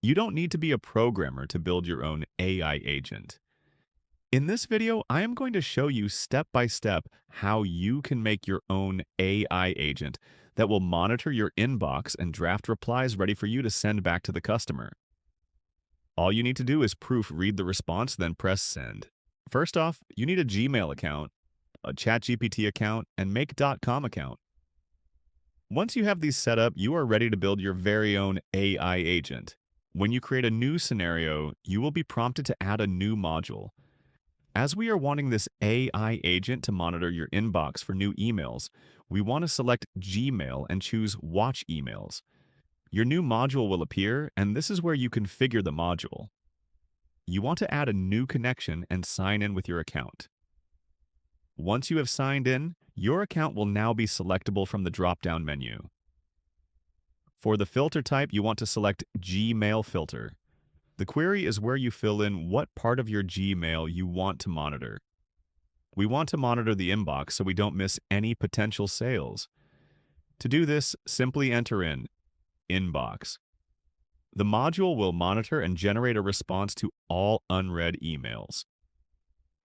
You don't need to be a programmer to build your own AI agent. In this video, I am going to show you step by step how you can make your own AI agent that will monitor your inbox and draft replies ready for you to send back to the customer. All you need to do is proofread the response, then press send. First off, you need a Gmail account, a ChatGPT account, and make.com account. Once you have these set up, you are ready to build your very own AI agent. When you create a new scenario, you will be prompted to add a new module. As we are wanting this AI agent to monitor your inbox for new emails, we want to select Gmail and choose Watch Emails. Your new module will appear, and this is where you configure the module. You want to add a new connection and sign in with your account. Once you have signed in, your account will now be selectable from the drop-down menu. For the filter type, you want to select Gmail filter. The query is where you fill in what part of your Gmail you want to monitor. We want to monitor the inbox so we don't miss any potential sales. To do this, simply enter in inbox. The module will monitor and generate a response to all unread emails.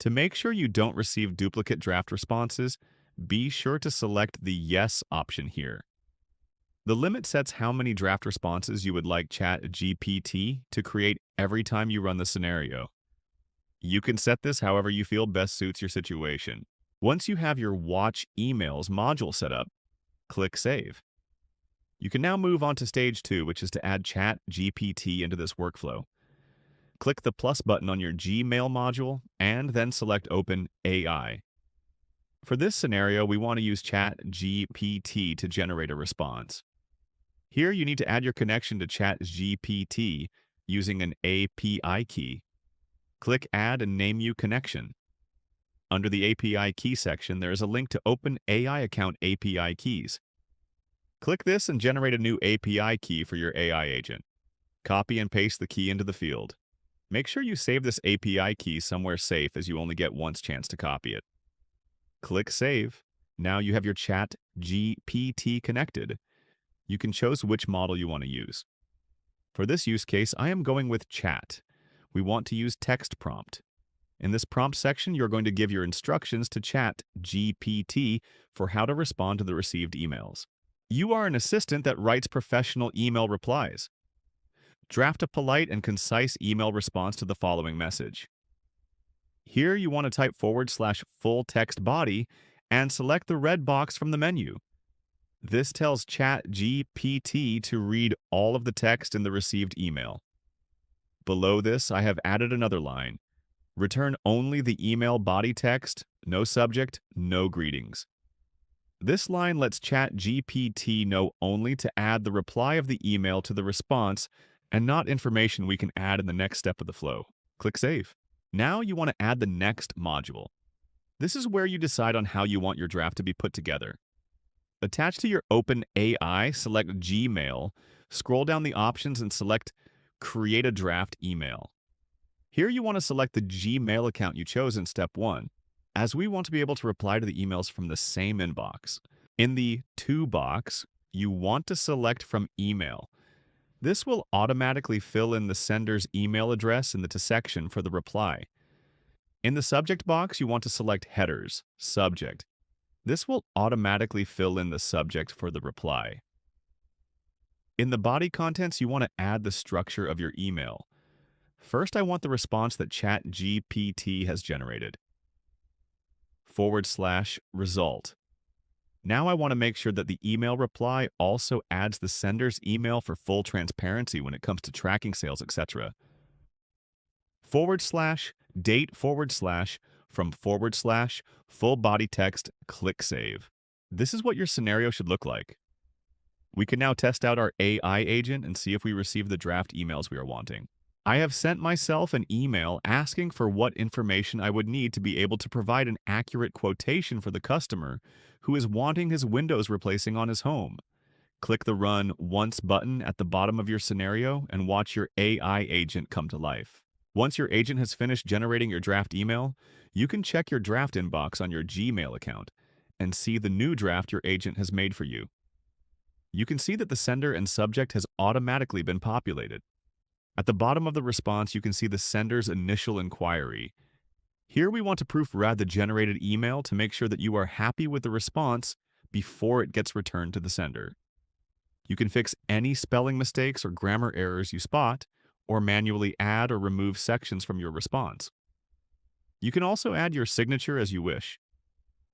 To make sure you don't receive duplicate draft responses, be sure to select the Yes option here. The limit sets how many draft responses you would like ChatGPT to create every time you run the scenario. You can set this however you feel best suits your situation. Once you have your Watch Emails module set up, click Save. You can now move on to stage 2, which is to add ChatGPT into this workflow. Click the plus button on your Gmail module and then select Open AI. For this scenario, we want to use ChatGPT to generate a response. Here, you need to add your connection to ChatGPT using an API key. Click Add and name your connection. Under the API key section, there is a link to Open AI Account API keys. Click this and generate a new API key for your AI agent. Copy and paste the key into the field. Make sure you save this API key somewhere safe as you only get once chance to copy it. Click Save. Now you have your ChatGPT connected. You can choose which model you want to use. For this use case, I am going with Chat. We want to use text prompt. In this prompt section, you're going to give your instructions to ChatGPT for how to respond to the received emails. You are an assistant that writes professional email replies. Draft a polite and concise email response to the following message. Here you want to type / full text body and select the red box from the menu. This tells ChatGPT to read all of the text in the received email. Below this, I have added another line. Return only the email body text, no subject, no greetings. This line lets ChatGPT know only to add the reply of the email to the response and not information we can add in the next step of the flow. Click Save. Now you want to add the next module. This is where you decide on how you want your draft to be put together. Attached to your OpenAI, select Gmail, scroll down the options and select Create a Draft Email. Here you want to select the Gmail account you chose in step 1, as we want to be able to reply to the emails from the same inbox. In the To box, you want to select from Email. This will automatically fill in the sender's email address in the To section for the reply. In the Subject box, you want to select Headers, Subject. This will automatically fill in the subject for the reply. In the Body contents, you want to add the structure of your email. First, I want the response that ChatGPT has generated. / result. Now I want to make sure that the email reply also adds the sender's email for full transparency when it comes to tracking sales, etc. / date / from / full body text, click Save. This is what your scenario should look like. We can now test out our AI agent and see if we receive the draft emails we are wanting. I have sent myself an email asking for what information I would need to be able to provide an accurate quotation for the customer who is wanting his windows replacing on his home. Click the Run Once button at the bottom of your scenario and watch your AI agent come to life. Once your agent has finished generating your draft email, you can check your draft inbox on your Gmail account and see the new draft your agent has made for you. You can see that the sender and subject has automatically been populated. At the bottom of the response, you can see the sender's initial inquiry. Here we want to proofread the generated email to make sure that you are happy with the response before it gets returned to the sender. You can fix any spelling mistakes or grammar errors you spot, or manually add or remove sections from your response. You can also add your signature as you wish.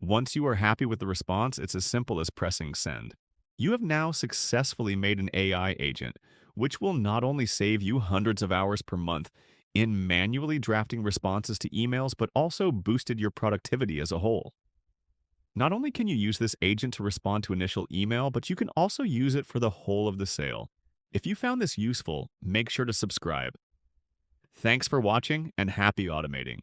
Once you are happy with the response, it's as simple as pressing send. You have now successfully made an AI agent, which will not only save you hundreds of hours per month in manually drafting responses to emails, but also boosted your productivity as a whole. Not only can you use this agent to respond to initial email, but you can also use it for the whole of the sale. If you found this useful, make sure to subscribe. Thanks for watching and happy automating.